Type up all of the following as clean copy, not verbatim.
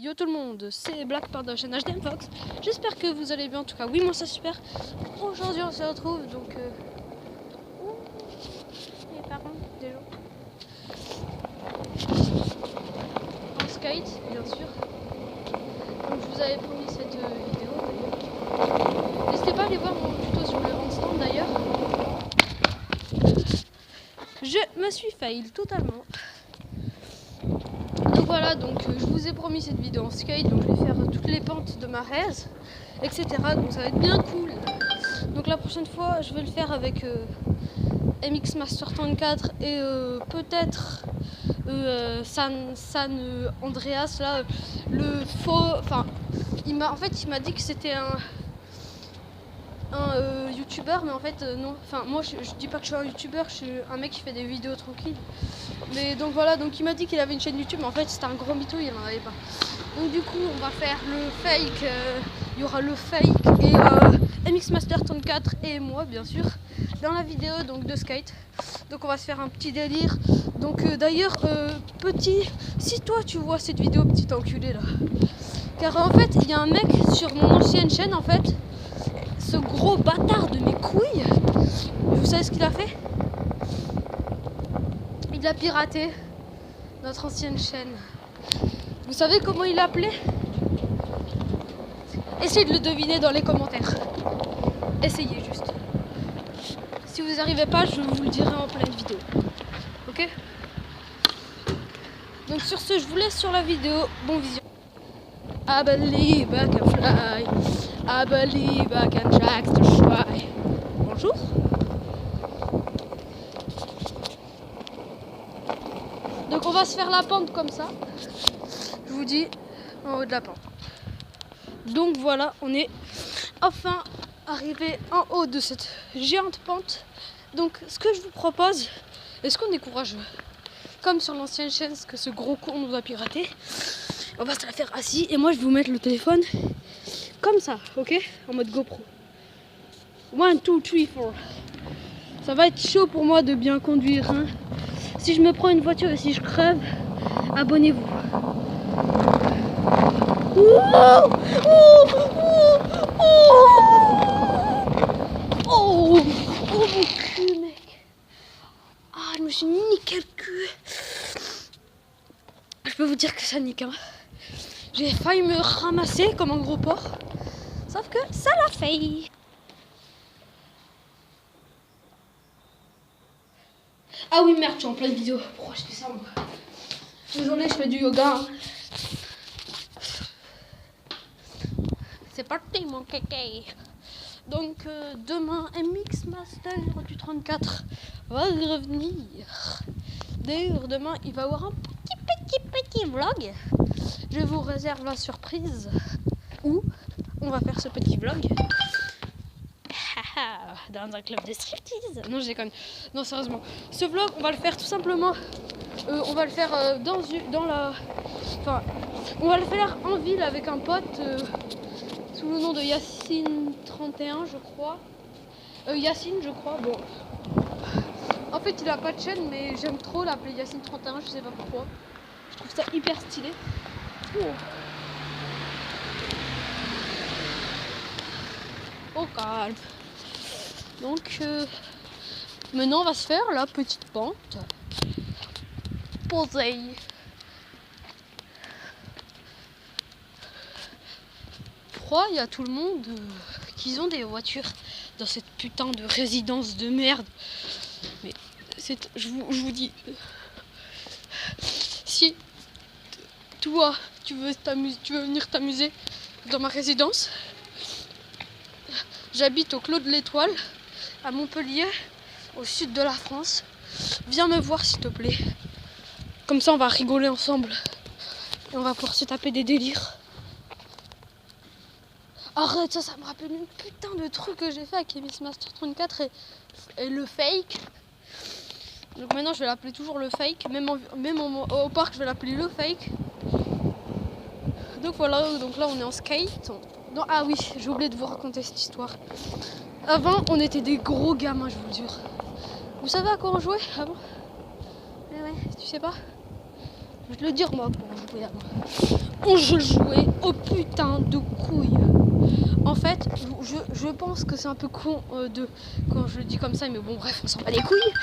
Yo tout le monde, c'est Black par de la chaîne HDM Fox. J'espère que vous allez bien, en tout cas oui moi ça super. Aujourd'hui on se retrouve donc les parents des gens en skate bien sûr. Donc je vous avais promis cette vidéo d'ailleurs. N'hésitez pas à aller voir mon tuto sur le handstand d'ailleurs. Je me suis fail totalement. Donc voilà, donc je vous ai promis cette vidéo en skate, donc je vais faire toutes les pentes de ma raise, etc. Donc ça va être bien cool. Donc la prochaine fois, je vais le faire avec MX Master 34 et peut-être San Andreas là, le faux. Enfin, il m'a dit que c'était un youtubeur, mais en fait non. Enfin moi je dis pas que je suis un youtubeur, je suis un mec qui fait des vidéos tranquilles. Mais donc voilà, donc il m'a dit qu'il avait une chaîne YouTube, mais en fait c'était un gros mytho, il en avait pas. Donc du coup on va faire le fake, il y aura le fake et MX Master 34 et moi bien sûr dans la vidéo donc de skate. Donc on va se faire un petit délire. Donc d'ailleurs petit, si toi tu vois cette vidéo petit enculé là, car en fait il y a un mec sur mon ancienne chaîne en fait, ce gros bâtard de mes couilles, vous savez ce qu'il a fait? Il a piraté notre ancienne chaîne. Vous savez comment il l'appelait? Essayez de le deviner dans les commentaires. Essayez juste. Si vous n'arrivez pas, je vous le dirai en pleine vidéo. Ok? Donc sur ce, je vous laisse sur la vidéo. Bon vision. I believe I can fly. I believe I can jack the sky. Bonjour. Donc on va se faire la pente comme ça. Je vous dis en haut de la pente. Donc voilà, on est enfin arrivé en haut de cette géante pente. Donc ce que je vous propose, est-ce qu'on est courageux? Comme sur l'ancienne chaîne, ce que ce gros con nous a piraté. On va se la faire assis et moi je vais vous mettre le téléphone comme ça, ok? En mode GoPro. 1, 2, 3, 4. Ça va être chaud pour moi de bien conduire, hein. Si je me prends une voiture et si je crève, abonnez-vous. Oh, oh, oh, oh, oh mon cul, mec. Ah, je me suis niqué le cul. Je peux vous dire que ça nique, hein. J'ai failli me ramasser comme un gros porc. Sauf que ça l'a fait. Ah oui, merde, je suis en pleine vidéo. Pourquoi je fais ça, moi? Désolé, je fais du yoga. Hein. C'est parti, mon kéké. Donc, demain, MX Master du 34 va revenir. D'ailleurs, demain, il va y avoir un petit vlog. Je vous réserve la surprise où on va faire ce petit vlog. Dans un club de striptease. Non, je déconne. Non, sérieusement. Ce vlog, on va le faire tout simplement. On va le faire dans la. Enfin, on va le faire en ville avec un pote sous le nom de Yacine 31, je crois. Yacine, je crois. Bon. En fait, il a pas de chaîne, mais j'aime trop l'appeler Yacine 31. Je sais pas pourquoi. Je trouve ça hyper stylé. Oh, calme. Donc maintenant on va se faire la petite pente posée. Pourquoi il y a tout le monde qui ont des voitures dans cette putain de résidence de merde? Mais je vous dis, si toi tu veux venir t'amuser dans ma résidence, j'habite au Clos de l'Étoile, à Montpellier, au sud de la France. Viens me voir s'il te plaît. Comme ça on va rigoler ensemble. Et on va pouvoir se taper des délires. Arrête, ça me rappelle une putain de truc que j'ai fait avec MX Master 34 et le fake. Donc maintenant je vais l'appeler toujours le fake. Même au parc je vais l'appeler le fake. Donc voilà, donc là on est en skate. Non, ah oui, j'ai oublié de vous raconter cette histoire. Avant, on était des gros gamins, je vous le jure. Vous savez à quoi on jouait avant? Ouais, tu sais pas? Je vais te le dire moi pour jouer avant. je jouais au putain de couilles. En fait, je pense que c'est un peu con quand je le dis comme ça, mais bon, bref, on s'en bat les couilles.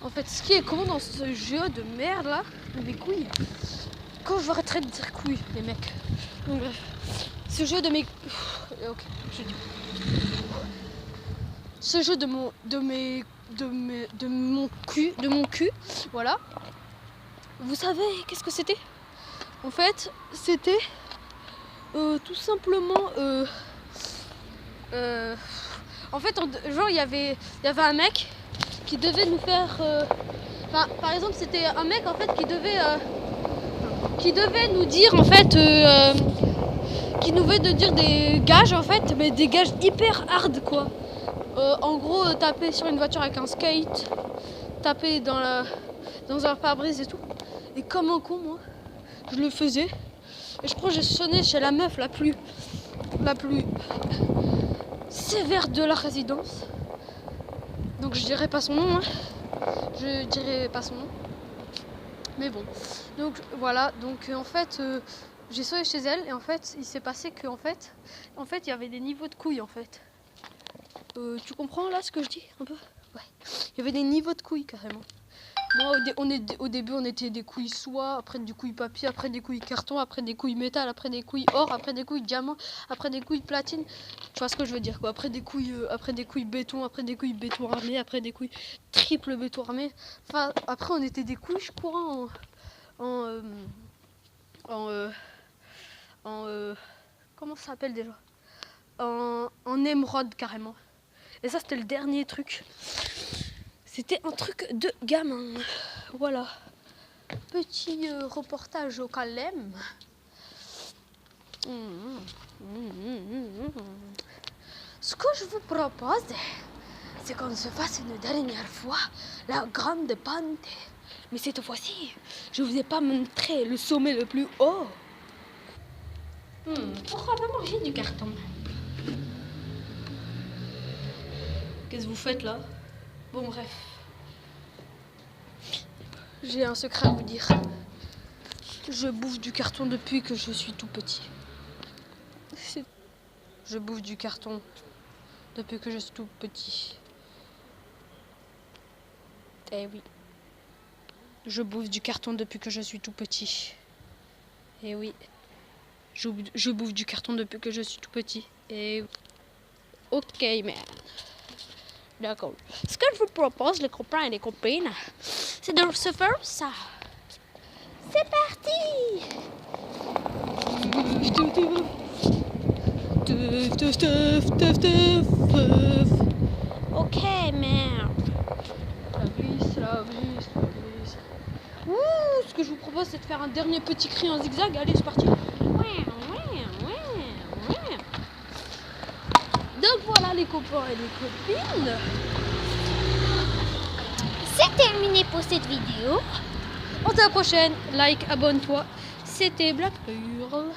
En fait, ce qui est con dans ce jeu de merde là, mes couilles, quand je vais arrêter de dire couilles, les mecs. Donc bref, ce jeu de mes... Ok, je dis. Ce jeu de mon cul, voilà. Vous savez qu'est-ce que c'était? En fait, c'était tout simplement en fait, genre il y avait un mec qui devait nous faire par exemple, c'était un mec en fait qui devait nous dire en fait qui nous veut de dire des gages en fait, mais des gages hyper hard quoi. En gros, taper sur une voiture avec un skate, taper dans un pare-brise et tout. Et comme un con, moi, je le faisais. Et je crois que j'ai sonné chez la meuf la plus sévère de la résidence. Donc je dirais pas son nom, hein. Je dirais pas son nom. Mais bon. Donc voilà. Donc en fait, j'ai sonné chez elle et en fait, il s'est passé que en fait, il y avait des niveaux de couilles en fait. Tu comprends là ce que je dis un peu? Ouais. Il y avait des niveaux de couilles carrément. Moi au début on était des couilles soie, après des couilles papier, après des couilles carton, après des couilles métal, après des couilles or, après des couilles diamant, après des couilles platine. Tu vois ce que je veux dire quoi? Après des couilles béton, après des couilles béton armé, après des couilles triple béton armé. Enfin après on était des couilles je crois comment ça s'appelle déjà? En émeraude carrément. Et ça c'était le dernier truc. C'était un truc de gamin. Voilà. Petit reportage au calme. Ce que je vous propose, c'est qu'on se fasse une dernière fois la grande pente. Mais cette fois-ci, je vous ai pas montré le sommet le plus haut. Pourquoi pas manger du carton? Qu'est-ce que vous faites là? Bon bref. J'ai un secret à vous dire. Je bouffe du carton depuis que je suis tout petit. Je bouffe du carton depuis que je suis tout petit. Eh oui. Je bouffe du carton depuis que je suis tout petit. Eh oui. Je bouffe du carton depuis que je suis tout petit. Eh oui. Ok, man. D'accord. Ce que je vous propose, les copains et les copines, c'est de se faire ça. C'est parti! Ok, merde. La vis. Ouh, ce que je vous propose, c'est de faire un dernier petit cri en zigzag. Allez, c'est parti. Donc voilà les copains et les copines. C'est terminé pour cette vidéo. On se dit à la prochaine. Like, abonne-toi. C'était Black Pearl.